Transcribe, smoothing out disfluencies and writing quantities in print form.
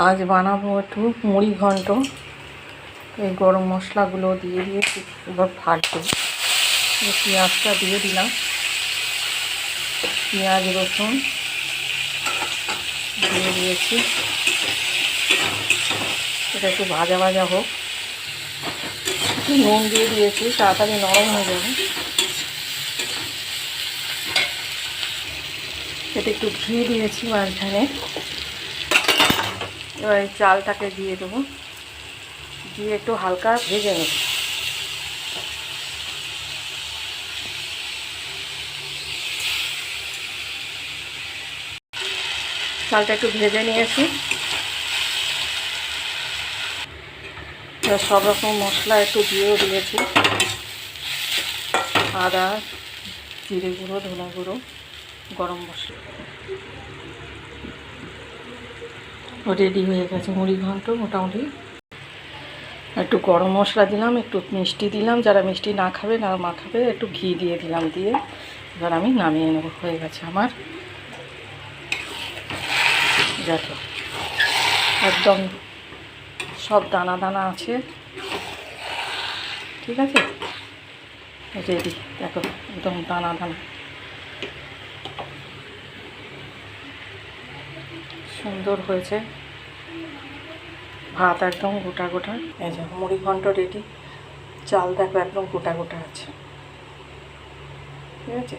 আজ বানাবো একটু মুড়ি ঘন্ট। এই গরম মশলাগুলো দিয়ে এবার ভাজবো। পেঁয়াজটা দিয়ে দিলাম, পেঁয়াজ রসুন দিয়ে দিয়েছি। এটা একটু ভাজা ভাজা হোক। একটু নুন দিয়ে দিয়েছি, তাড়াতাড়ি নরম হয়ে যাবে। এটা একটু ঘি দিয়েছি মাঝখানে। এবার এই চালটাকে দিয়ে দেবো, দিয়ে একটু হালকা ভেজে নেব। চালটা একটু ভেজে নিয়েছি। সব রকম মশলা একটু দিয়েও দিয়েছি, আদা, জিরে গুঁড়ো, ধনে গুঁড়ো, গরম মশলা। রেডি হয়ে গেছে মুড়ি ঘন্ট মোটামুটি। একটু গরম মশলা দিলাম, একটু মিষ্টি দিলাম, যারা মিষ্টি না খাবে না মাখাবে একটু ঘি দিয়ে দিলাম, দিয়ে এবার আমি নামিয়ে নেব। হয়ে গেছে আমার। দেখো একদম সব দানা দানা আছে, ঠিক আছে, রেডি। দেখো একদম দানা দানা, সুন্দর হয়েছে। ভাত একদম গোটা গোটা। এই যে মুড়ি ঘন্ট রেডি। চাল দেখো একদম গোটা গোটা আছে, ঠিক আছে।